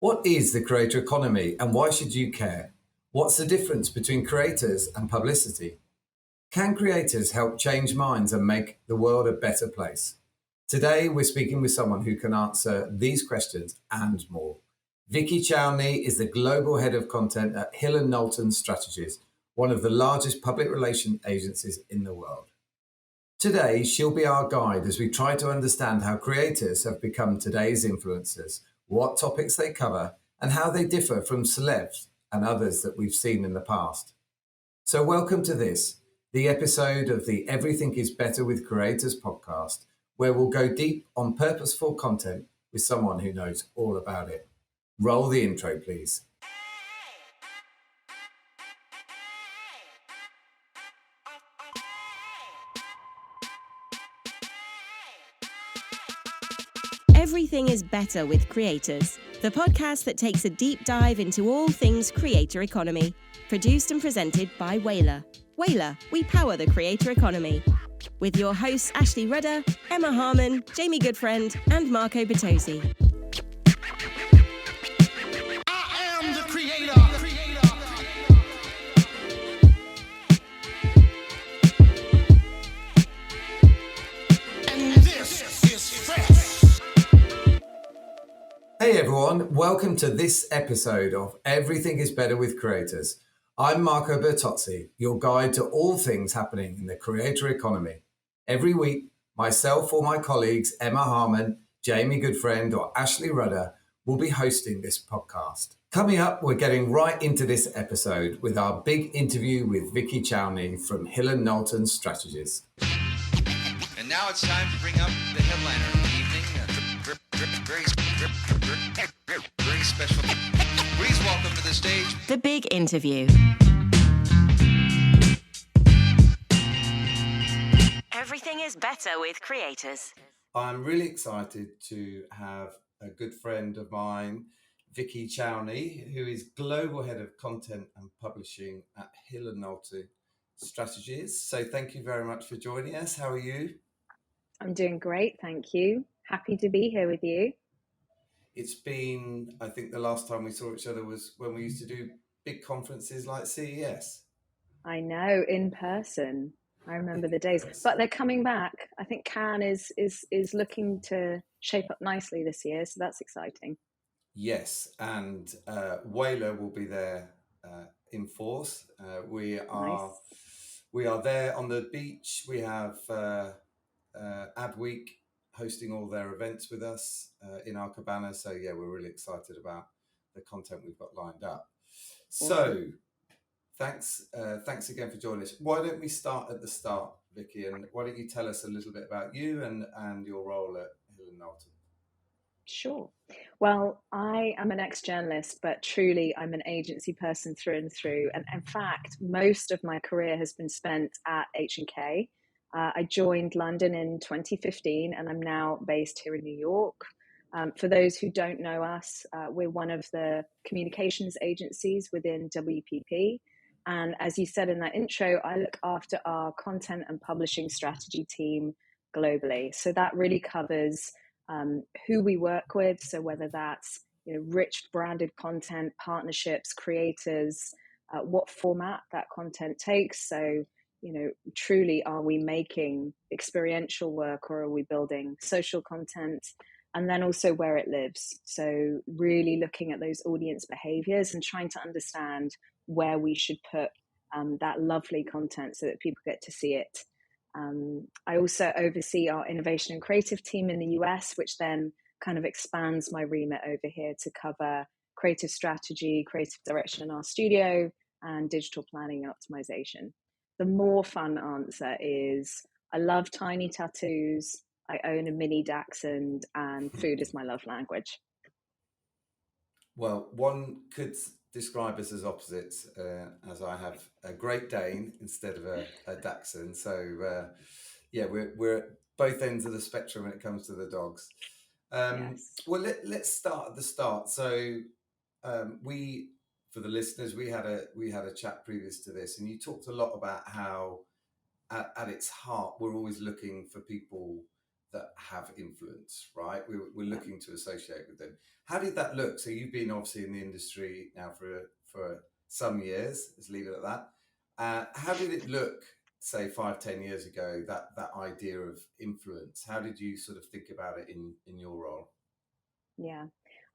What is the creator economy and why should you care? What's the difference between creators and publicity? Can creators help change minds and make the world a better place? Today, we're speaking with someone who can answer these questions and more. Vikki Chowney is the Global Head of Content at Hill Knolton Strategies, one of the largest public relations agencies in the world. Today, she'll be our guide as we try to understand how creators have become today's influencers, what topics they cover, and how they differ from celebs and others that we've seen in the past. So welcome to this, the episode of the Everything is Better with Creators podcast, where we'll go deep on purposeful content with someone who knows all about it. Roll the intro, please. Everything is Better with Creators, the podcast that takes a deep dive into all things creator economy. Produced and presented by Whalar. Whalar, we power the creator economy. With your hosts Ashley Rudder, Emma Harmon, Jamie Goodfriend, and Marco Bertozzi. I am the creator. And this is fresh. Hey everyone, welcome to this episode of Everything is Better with Creators. I'm Marco Bertozzi, your guide to all things happening in the creator economy. Every week, myself or my colleagues Emma Harmon, Jamie Goodfriend, or Ashley Rudder will be hosting this podcast. Coming up, we're getting right into this episode with our big interview with Vikki Chowney from Hill Knolton Strategies. And now it's time to bring up the headliner of the evening. Very special. Please welcome to the stage. The big interview. Everything is Better with Creators. I'm really excited to have a good friend of mine, Vikki Chowney, who is Global Head of Content and Publishing at Hill Knolton Strategies. So thank you very much for joining us. How are you? I'm doing great, thank you. Happy to be here with you. It's been, I think the last time we saw each other was when we used to do big conferences like CES. I know, in person. I remember the days, but they're coming back. I think Cannes is looking to shape up nicely this year, so that's exciting. Yes, and Whalar will be there in force. We are there on the beach. We have Adweek hosting all their events with us in our cabana. So yeah, we're really excited about the content we've got lined up. So thanks again for joining us. Why don't we start at the start, Vikki, and why don't you tell us a little bit about you and your role at Hill Knolton? Sure. Well, I am an ex-journalist, but truly I'm an agency person through and through. And in fact, most of my career has been spent at H&K. I joined London in 2015 and I'm now based here in New York. For those who don't know us, we're one of the communications agencies within WPP. And as you said in that intro, I look after our content and publishing strategy team globally. So that really covers who we work with. So whether that's rich branded content, partnerships, creators, what format that content takes. So truly, are we making experiential work or are we building social content? And then also where it lives. So really looking at those audience behaviors and trying to understand where we should put that lovely content so that people get to see it. I also oversee our innovation and creative team in the US, which then kind of expands my remit over here to cover creative strategy, creative direction in our studio, and digital planning and optimization. The more fun answer is I love tiny tattoos, I own a mini dachshund, and food is my love language. Well, one could describe us as opposites, as I have a Great Dane instead of a dachshund. So, yeah, we're at both ends of the spectrum when it comes to the dogs. Yes. Well, let's start at the start. So, for the listeners, we had a chat previous to this, and you talked a lot about how, at its heart, we're always looking for people that have influence, right? We're looking to associate with them. How did that look? So you've been obviously in the industry now for some years. Let's leave it at that. How did it look, say 5-10 years ago? That idea of influence. How did you sort of think about it in your role? Yeah.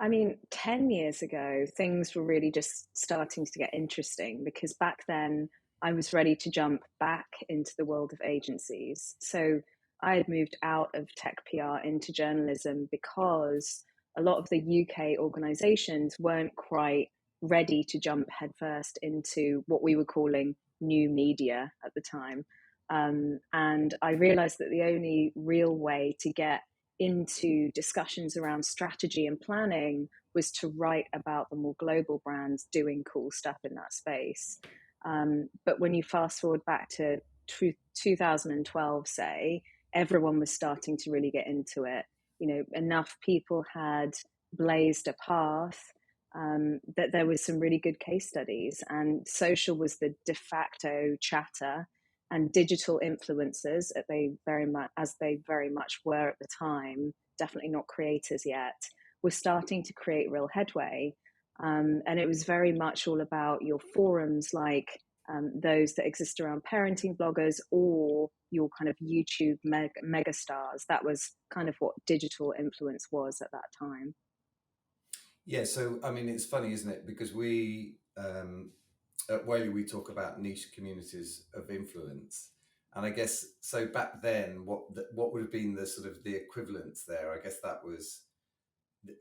I mean, 10 years ago, things were really just starting to get interesting because back then I was ready to jump back into the world of agencies. So I had moved out of tech PR into journalism because a lot of the UK organizations weren't quite ready to jump headfirst into what we were calling new media at the time. And I realized that the only real way to get into discussions around strategy and planning was to write about the more global brands doing cool stuff in that space. But when you fast forward back to 2012, say, everyone was starting to really get into it. You know, enough people had blazed a path that there was some really good case studies, and social was the de facto chatter, and digital influencers, as they very much were at the time, definitely not creators yet, were starting to create real headway. And it was very much all about your forums, like those that exist around parenting bloggers, or your kind of YouTube mega stars. That was kind of what digital influence was at that time. Yeah, so I mean, it's funny, isn't it? Because we at Whalar, we talk about niche communities of influence, and I guess so. Back then, what would have been the sort of the equivalents there? I guess that was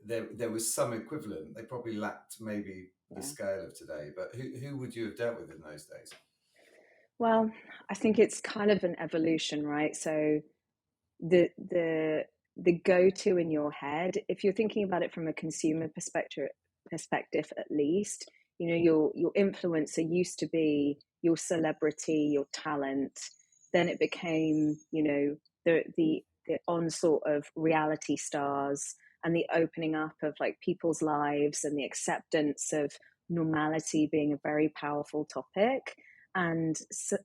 there was some equivalent. They probably lacked maybe the scale of today, but who would you have dealt with in those days? Well, I think it's kind of an evolution, right? So the go-to in your head, if you're thinking about it from a consumer perspective at least, you know, your influencer used to be your celebrity, your talent. Then it became, you know, the onslaught of reality stars and the opening up of like people's lives and the acceptance of normality being a very powerful topic. And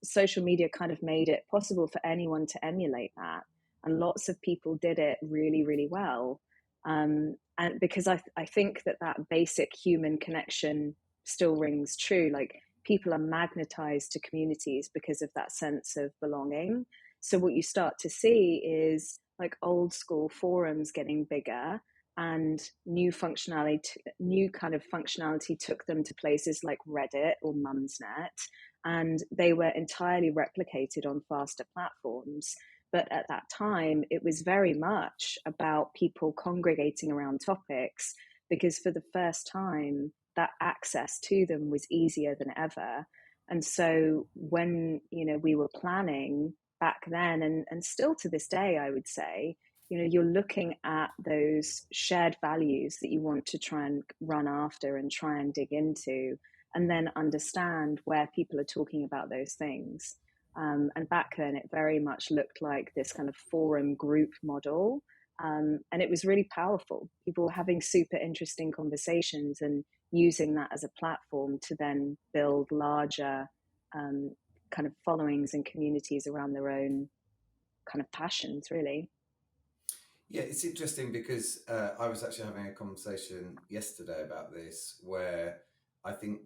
social media kind of made it possible for anyone to emulate that, and lots of people did it really, really well. And because I think that basic human connection still rings true. Like, people are magnetized to communities because of that sense of belonging. So what you start to see is like old school forums getting bigger, and new kind of functionality took them to places like Reddit or Mumsnet, and they were entirely replicated on faster platforms. But at that time, it was very much about people congregating around topics, because for the first time, that access to them was easier than ever. And so when, you know, we were planning back then, and still to this day, I would say, you know, you're looking at those shared values that you want to try and run after and try and dig into, and then understand where people are talking about those things. And back then, it very much looked like this kind of forum group model. And it was really powerful. People were having super interesting conversations and using that as a platform to then build larger kind of followings and communities around their own kind of passions, really. Yeah, it's interesting because I was actually having a conversation yesterday about this, where I think,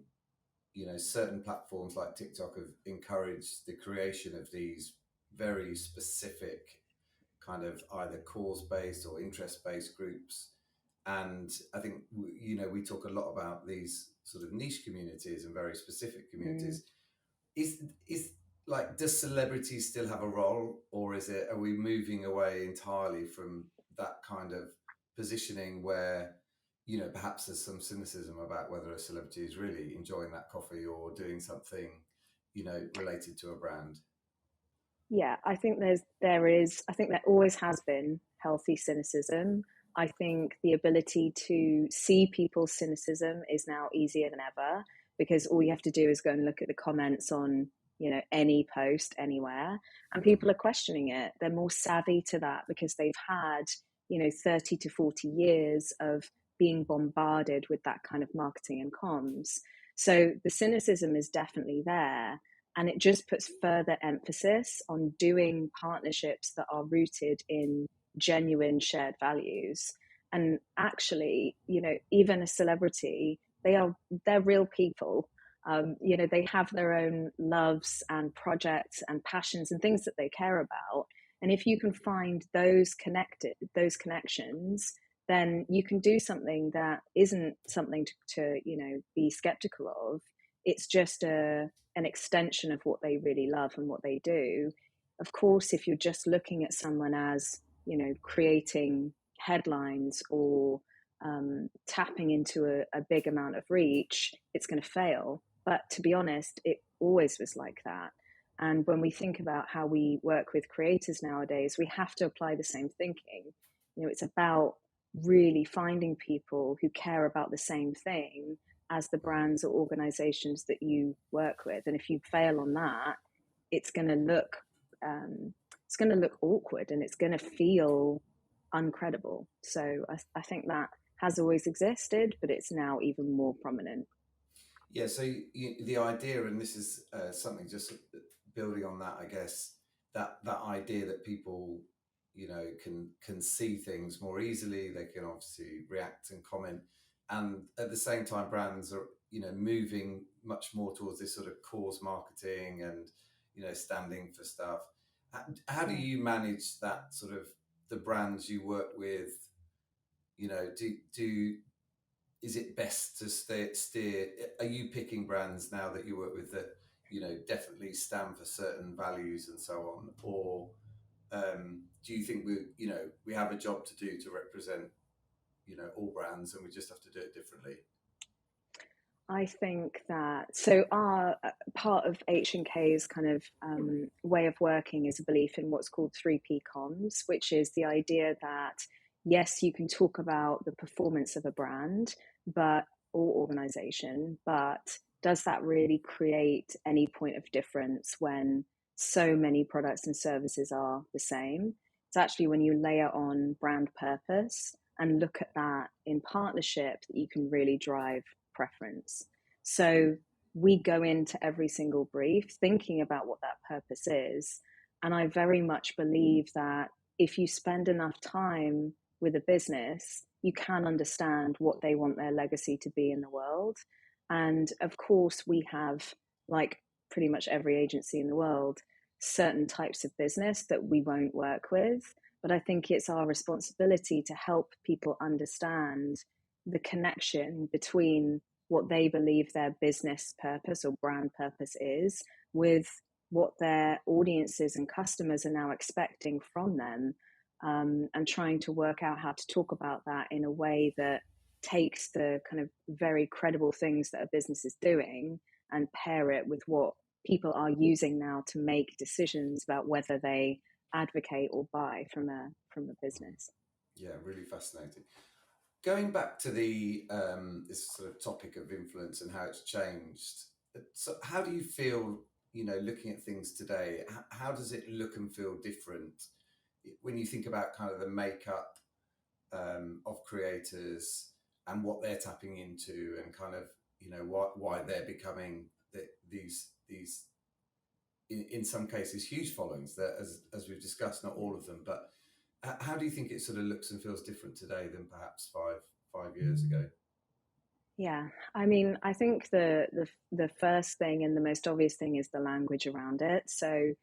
you know, certain platforms like TikTok have encouraged the creation of these very specific kind of either cause-based or interest-based groups. And I think, you know, we talk a lot about these sort of niche communities and very specific communities. Is like, does celebrity still have a role, or are we moving away entirely from that kind of positioning where, you know, perhaps there's some cynicism about whether a celebrity is really enjoying that coffee or doing something, you know, related to a brand? Yeah, I think I think there always has been healthy cynicism. I think the ability to see people's cynicism is now easier than ever, because all you have to do is go and look at the comments on, you know, any post anywhere, and people are questioning it. They're more savvy to that because they've had, you know, 30 to 40 years of being bombarded with that kind of marketing and comms. So the cynicism is definitely there. And it just puts further emphasis on doing partnerships that are rooted in genuine shared values. And actually, even a celebrity, they're real people. They have their own loves and projects and passions and things that they care about. And if you can find those connections, then you can do something that isn't something to be skeptical of. It's just an extension of what they really love and what they do. Of course, if you're just looking at someone as, creating headlines or tapping into a big amount of reach, it's going to fail. But to be honest, it always was like that. And when we think about how we work with creators nowadays, we have to apply the same thinking. It's about really finding people who care about the same thing as the brands or organizations that you work with. And if you fail on that, it's going to look awkward and it's going to feel uncredible. So I think that has always existed, but it's now even more prominent. Yeah, so the idea, and this is something just building on that, I guess, that idea that people, can see things more easily, they can obviously react and comment, and at the same time, brands are, moving much more towards this sort of cause marketing and, standing for stuff. How do you manage that sort of the brands you work with? Is it best to steer? Are you picking brands now that you work with that, definitely stand for certain values and so on? Or do you think we have a job to do to represent, all brands, and we just have to do it differently? I think that, so our part of H&K's kind of way of working is a belief in what's called 3P comms, which is the idea that, yes, you can talk about the performance of a brand or organization, but does that really create any point of difference when so many products and services are the same? It's actually when you layer on brand purpose and look at that in partnership that you can really drive preference. So we go into every single brief thinking about what that purpose is. And I very much believe that if you spend enough time with a business, you can understand what they want their legacy to be in the world. And of course, we have, like pretty much every agency in the world, certain types of business that we won't work with. But I think it's our responsibility to help people understand the connection between what they believe their business purpose or brand purpose is with what their audiences and customers are now expecting from them, and trying to work out how to talk about that in a way that takes the kind of very credible things that a business is doing and pair it with what people are using now to make decisions about whether they advocate or buy from a business. Yeah, really fascinating. Going back to the this sort of topic of influence and how it's changed. So, how do you feel? Looking at things today, how does it look and feel different when you think about kind of the makeup of creators and what they're tapping into, and kind of why they're becoming these in some cases huge followings that, as we've discussed, not all of them, but how do you think it sort of looks and feels different today than perhaps five years ago? Yeah, I mean, I think the first thing and the most obvious thing is the language around it. So,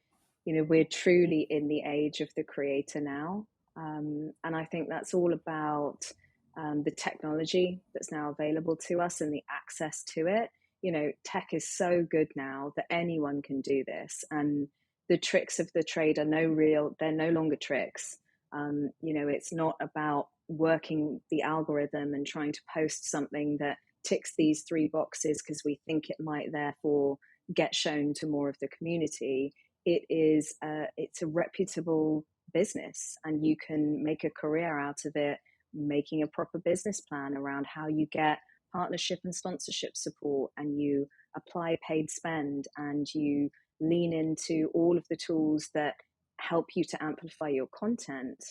we're truly in the age of the creator now, and I think that's all about the technology that's now available to us and the access to it. Tech is so good now that anyone can do this, and the tricks of the trade they're no longer tricks. It's not about working the algorithm and trying to post something that ticks these 3 boxes because we think it might therefore get shown to more of the community. It's a reputable business, and you can make a career out of it, making a proper business plan around how you get partnership and sponsorship support, and you apply paid spend, and you lean into all of the tools that help you to amplify your content.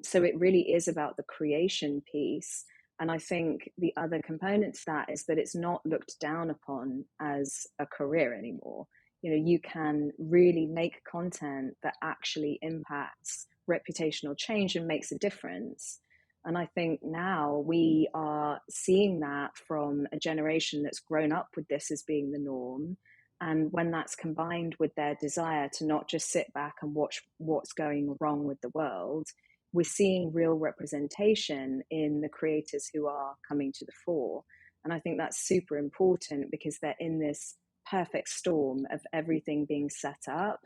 So it really is about the creation piece. And I think the other component to that is that it's not looked down upon as a career anymore. You can really make content that actually impacts reputational change and makes a difference. And I think now we are seeing that from a generation that's grown up with this as being the norm. And when that's combined with their desire to not just sit back and watch what's going wrong with the world, we're seeing real representation in the creators who are coming to the fore. And I think that's super important because they're in this perfect storm of everything being set up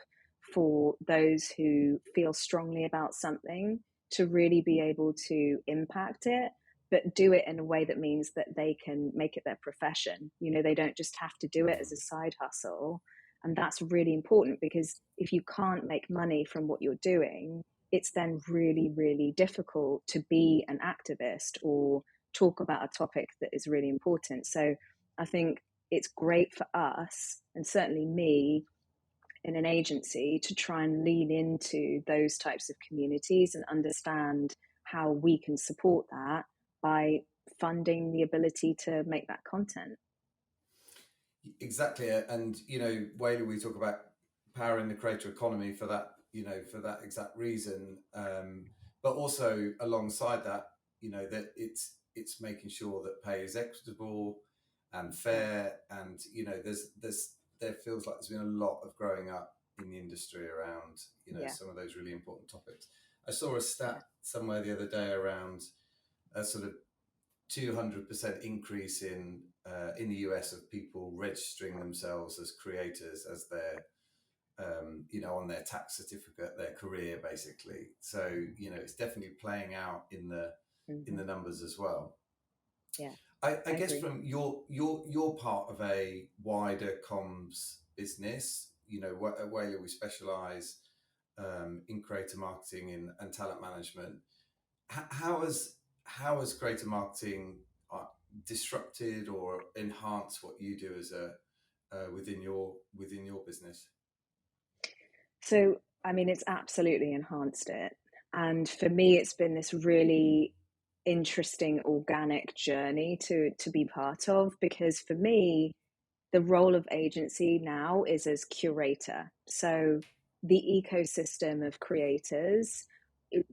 for those who feel strongly about something to really be able to impact it, but do it in a way that means that they can make it their profession. You know, they don't just have to do it as a side hustle. And that's really important because if you can't make money from what you're doing, it's then really, really difficult to be an activist or talk about a topic that is really important. So I think it's great for us, and certainly me in an agency, to try and lean into those types of communities and understand how we can support that by funding the ability to make that content. Exactly. And, you know, Whalar, we talk about powering the creator economy for that, you know, for that exact reason. But also alongside that, you know, that it's making sure that pay is equitable and fair. And, you know, there feels like there's been a lot of growing up in the industry around, you know, some of those really important topics. I saw a stat somewhere the other day around a sort of 200% increase in the US of people registering themselves as creators as their you know, on their tax certificate, their career basically. So, you know, it's definitely playing out in the numbers as well. Yeah, I guess agree. From you're part of a wider comms business. You know, at Whalar we specialise in creator marketing and talent management. How has creator marketing disrupted or enhanced what you do as a within your business? So, I mean, it's absolutely enhanced it. And for me, it's been this really interesting organic journey to be part of, because for me, the role of agency now is as curator. So the ecosystem of creators,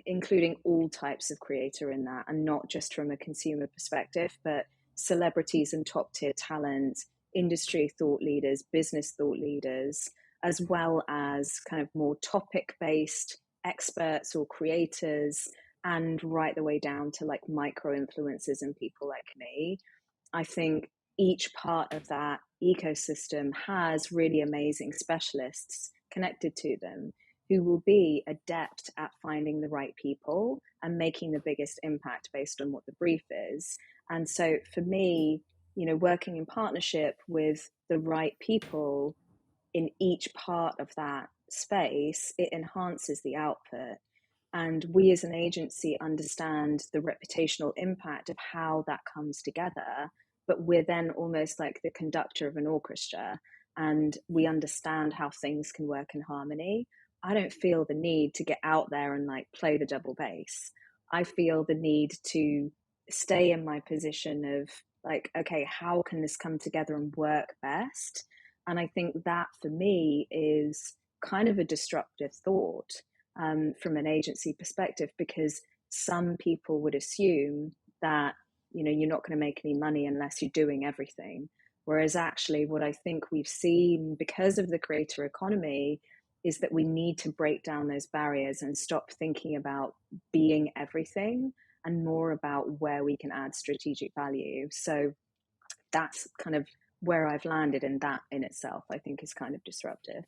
including all types of creator in that, and not just from a consumer perspective, but celebrities and top tier talent, industry thought leaders, business thought leaders, as well as kind of more topic based experts or creators, and right the way down to like micro influencers and people like me. I think each part of that ecosystem has really amazing specialists connected to them who will be adept at finding the right people and making the biggest impact based on what the brief is. And so for me, you know, working in partnership with the right people in each part of that space, it enhances the output. And we as an agency understand the reputational impact of how that comes together, but we're then almost like the conductor of an orchestra, and we understand how things can work in harmony. I don't feel the need to get out there and like play the double bass. I feel the need to stay in my position of like, okay, how can this come together and work best? And I think that for me is kind of a disruptive thought from an agency perspective, because some people would assume that, you know, you're not going to make any money unless you're doing everything. Whereas actually what I think we've seen because of the creator economy is that we need to break down those barriers and stop thinking about being everything and more about where we can add strategic value. So that's kind of where I've landed, and that in itself, I think, is kind of disruptive.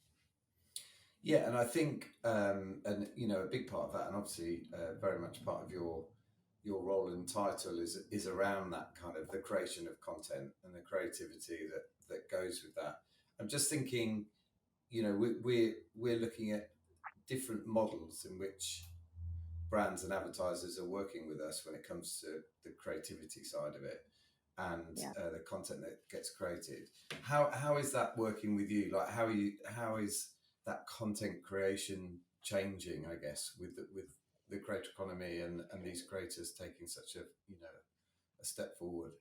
Yeah, and I think, and you know, a big part of that, and obviously very much part of your role and title is around that kind of the creation of content and the creativity that goes with that. I'm just thinking, you know, we're looking at different models in which brands and advertisers are working with us when it comes to the creativity side of it and the content that gets created. How is that working with you? Like, how is that content creation changing, I guess, with the creator economy and these creators taking such a step forward?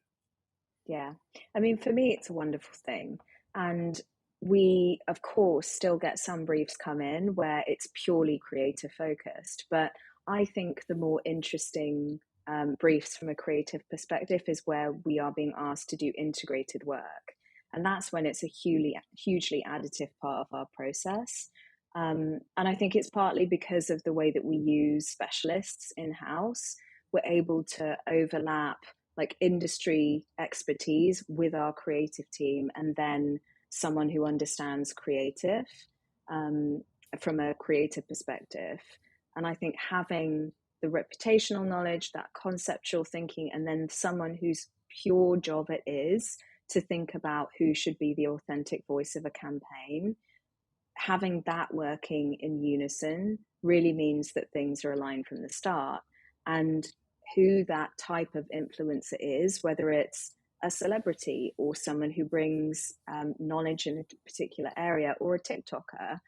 Yeah. I mean, for me, it's a wonderful thing. And we, of course, still get some briefs come in where it's purely creative focused. But I think the more interesting briefs from a creative perspective is where we are being asked to do integrated work. And that's when it's a hugely additive part of our process. And I think it's partly because of the way that we use specialists in-house. We're able to overlap like industry expertise with our creative team, and then someone who understands creative from a creative perspective. And I think having the reputational knowledge, that conceptual thinking, and then someone whose pure job it is to think about who should be the authentic voice of a campaign, having that working in unison really means that things are aligned from the start. And who that type of influencer is, whether it's a celebrity or someone who brings knowledge in a particular area, or a TikToker,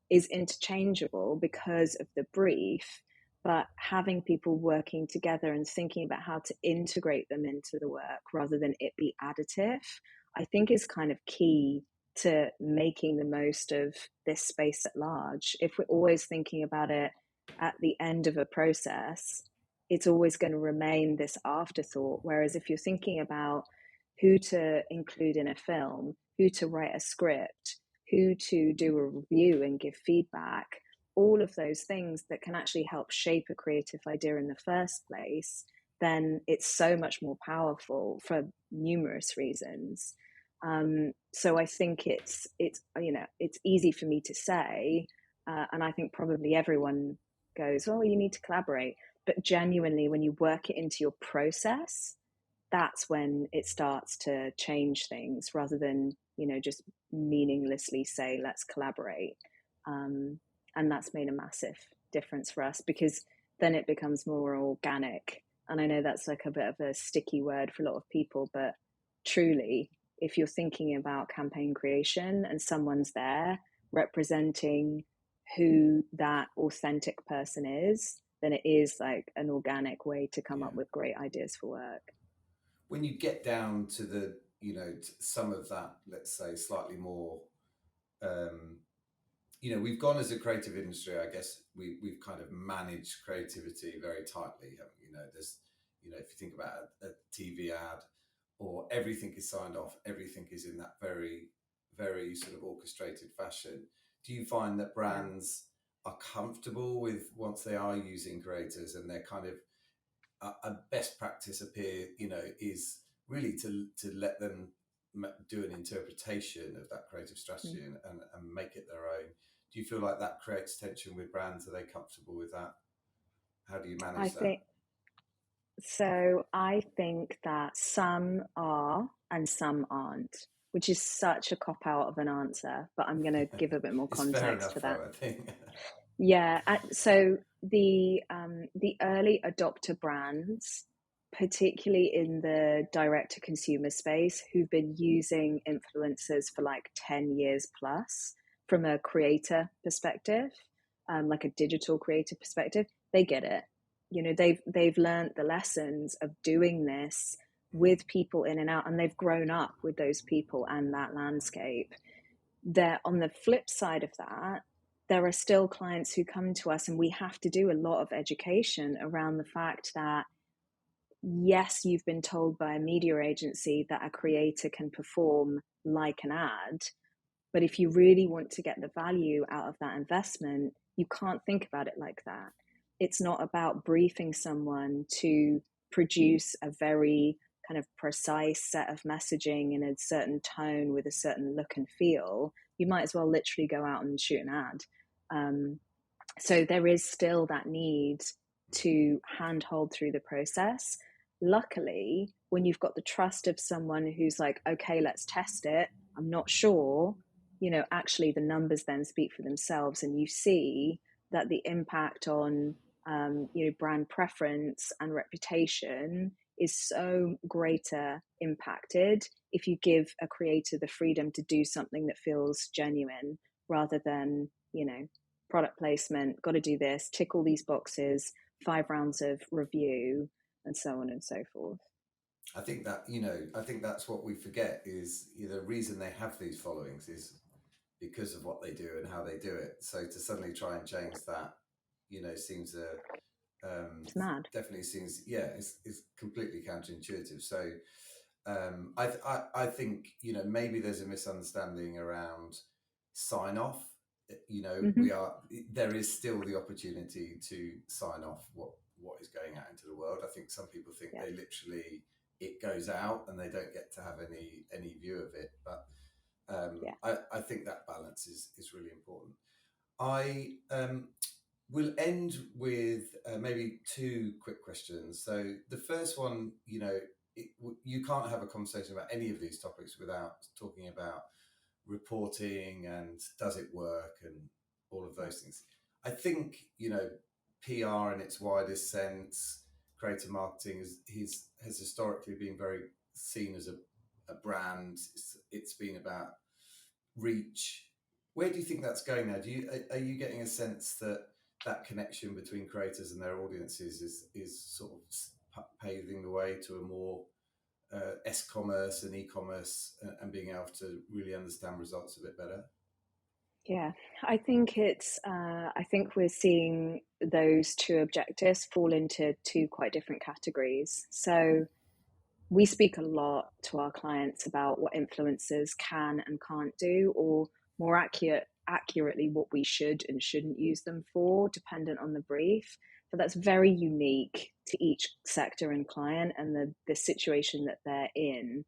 is interchangeable because of the brief. But having people working together and thinking about how to integrate them into the work rather than it be additive, I think is kind of key to making the most of this space at large. If we're always thinking about it at the end of a process, it's always going to remain this afterthought. Whereas if you're thinking about who to include in a film, who to write a script, who to do a review and give feedback, all of those things that can actually help shape a creative idea in the first place, then it's so much more powerful for numerous reasons. So I think it's easy for me to say, and I think probably everyone goes, oh, you need to collaborate. But genuinely, when you work it into your process, that's when it starts to change things, rather than, just meaninglessly say, let's collaborate. And that's made a massive difference for us, because then it becomes more organic. And I know that's like a bit of a sticky word for a lot of people, but truly, if you're thinking about campaign creation and someone's there representing who that authentic person is, then it is like an organic way to come up with great ideas for work. When you get down to the, some of that, let's say, slightly more, we've gone as a creative industry, I guess we've kind of managed creativity very tightly. There's, if you think about a TV ad, or everything is signed off, everything is in that very, very sort of orchestrated fashion. Do you find that brands are comfortable with, once they are using creators, and they're kind of a best practice is really to let them do an interpretation of that creative strategy and make it their own? Do you feel like that creates tension with brands? Are they comfortable with that? How do you manage that? I think that some are and some aren't, which is such a cop-out of an answer, but I'm going to give a bit more context to that. Though, I think. Yeah. So the early adopter brands, particularly in the direct-to-consumer space, who've been using influencers for like 10 years plus from a creator perspective, like a digital creator perspective, they get it. They've learned the lessons of doing this with people in and out, and they've grown up with those people and that landscape. There, on the flip side of that, there are still clients who come to us, and we have to do a lot of education around the fact that, yes, you've been told by a media agency that a creator can perform like an ad, but if you really want to get the value out of that investment, you can't think about it like that. It's not about briefing someone to produce a very kind of precise set of messaging in a certain tone with a certain look and feel. You might as well literally go out and shoot an ad. So there is still that need to handhold through the process. Luckily, when you've got the trust of someone who's like, okay, let's test it, I'm not sure, actually the numbers then speak for themselves, and you see that the impact on brand preference and reputation is so greater impacted if you give a creator the freedom to do something that feels genuine, rather than, product placement, got to do this, tick all these boxes, 5 rounds of review, and so on and so forth. I think that, I think that's what we forget is the reason they have these followings is because of what they do and how they do it. So to suddenly try and change that, seems It's mad. definitely seems, it's completely counterintuitive. So I think, maybe there's a misunderstanding around sign off. Hmm. There is still the opportunity to sign off what is going out into the world. I think some people think Yeah. they literally, it goes out and they don't get to have any view of it. But I think that balance is really important. I will end with maybe two quick questions. So the first one, you can't have a conversation about any of these topics without talking about reporting and does it work and all of those things. I think, PR in its widest sense, creative marketing has historically been very seen as a brand. It's been about reach. Where do you think that's going now? Are you getting a sense that connection between creators and their audiences is sort of paving the way to a more S-commerce and e-commerce and being able to really understand results a bit better? Yeah, I think I think we're seeing those two objectives fall into two quite different categories. So we speak a lot to our clients about what influencers can and can't do, or more accurately, what we should and shouldn't use them for, dependent on the brief. But that's very unique to each sector and client and the situation that they're in.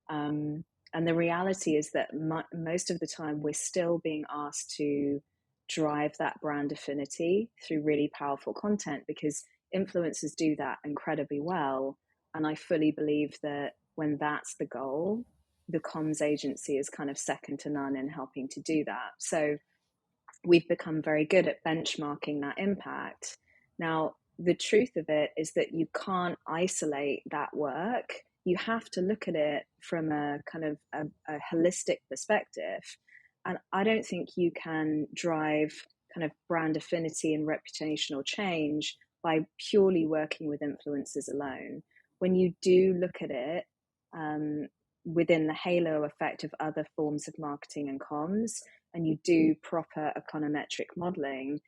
Um, and the reality is that most of the time we're still being asked to drive that brand affinity through really powerful content because influencers do that incredibly well. And I fully believe that when that's the goal, the comms agency is kind of second to none in helping to do that. So we've become very good at benchmarking that impact. Now, the truth of it is that you can't isolate that work. You have to look at it from a kind of a holistic perspective. And I don't think you can drive kind of brand affinity and reputational change by purely working with influencers alone. When you do look at it within the halo effect of other forms of marketing and comms, and you do proper econometric modeling,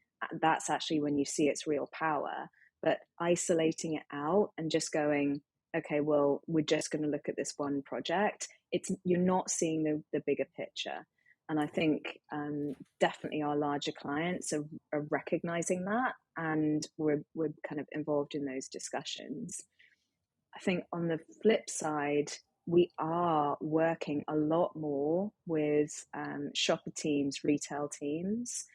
that's actually when you see its real power. But isolating it out and just going, okay, well, we're just going to look at this one project, you're not seeing the bigger picture. And I think definitely our larger clients are recognizing that, and we're kind of involved in those discussions. I think on the flip side, we are working a lot more with shopper teams, retail teams,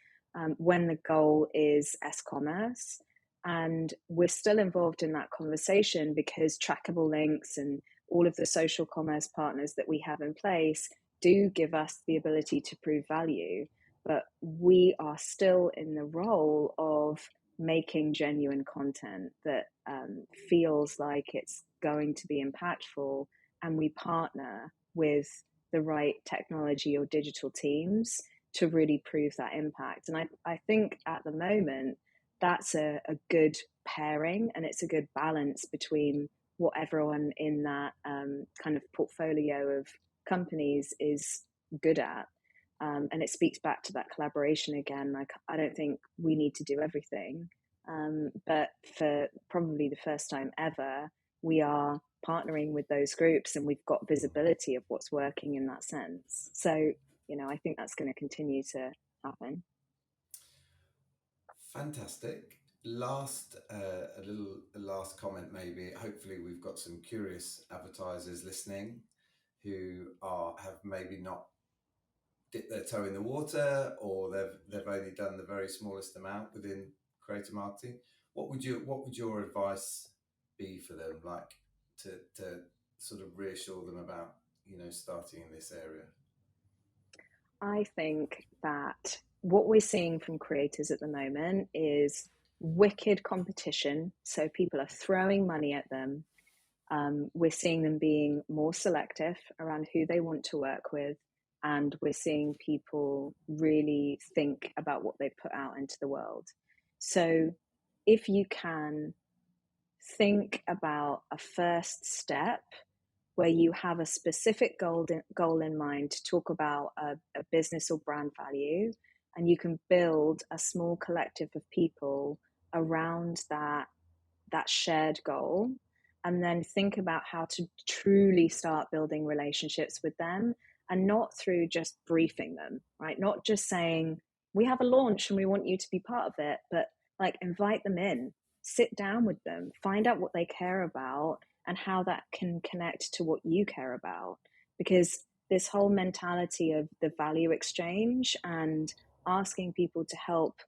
when the goal is S-commerce. And we're still involved in that conversation because trackable links and all of the social commerce partners that we have in place do give us the ability to prove value. But we are still in the role of making genuine content that feels like it's going to be impactful, and we partner with the right technology or digital teams to really prove that impact. And I think at the moment that's a good pairing, and it's a good balance between what everyone in that kind of portfolio of companies is good at. And it speaks back to that collaboration again. Like, I don't think we need to do everything. But for probably the first time ever, we are partnering with those groups and we've got visibility of what's working in that sense. So, I think that's going to continue to happen. Fantastic. A last comment maybe. Hopefully we've got some curious advertisers listening who have maybe not dipped their toe in the water, or they've only done the very smallest amount within creative marketing. What would your advice be for them, like to sort of reassure them about starting in this area? I think that what we're seeing from creators at the moment is wicked competition. So people are throwing money at them. We're seeing them being more selective around who they want to work with. And we're seeing people really think about what they put out into the world. So if you can think about a first step where you have a specific goal in mind to talk about a business or brand value, and you can build a small collective of people around that shared goal, and then think about how to truly start building relationships with them, and not through just briefing them, right? Not just saying, we have a launch and we want you to be part of it, but like invite them in, sit down with them, find out what they care about and how that can connect to what you care about. Because this whole mentality of the value exchange and asking people to help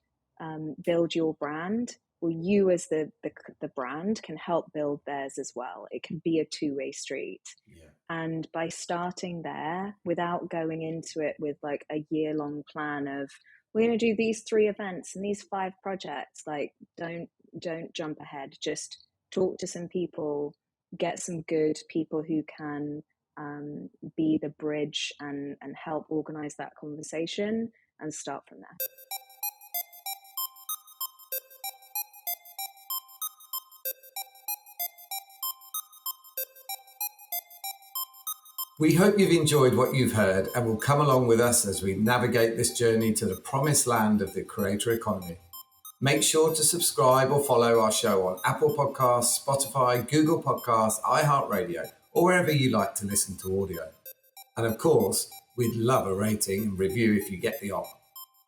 build your brand, well, you as the brand can help build theirs as well. It can be a two-way street. Yeah. And by starting there, without going into it with like a year-long plan of, we're going to do these 3 events and these 5 projects, like don't jump ahead. Just talk to some people, get some good people who can be the bridge and help organize that conversation, and start from there. We hope you've enjoyed what you've heard and will come along with us as we navigate this journey to the promised land of the creator economy. Make sure to subscribe or follow our show on Apple Podcasts, Spotify, Google Podcasts, iHeartRadio, or wherever you like to listen to audio. And of course, we'd love a rating and review if you get the op.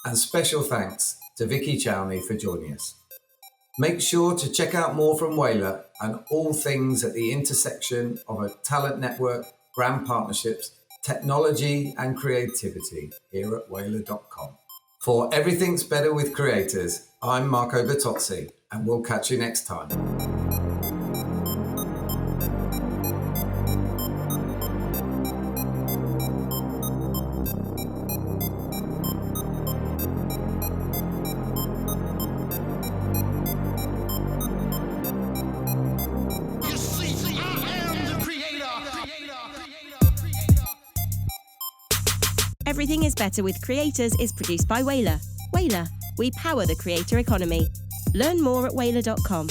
And special thanks to Vikki Chowney for joining us. Make sure to check out more from Whalar and all things at the intersection of a talent network, brand partnerships, technology and creativity here at Whalar.com. For Everything's Better with Creators, I'm Marco Bertozzi, and we'll catch you next time. You see, I am the creator. Everything is Better with Creators is produced by Whalar. Whalar, we power the creator economy. Learn more at Whalar.com.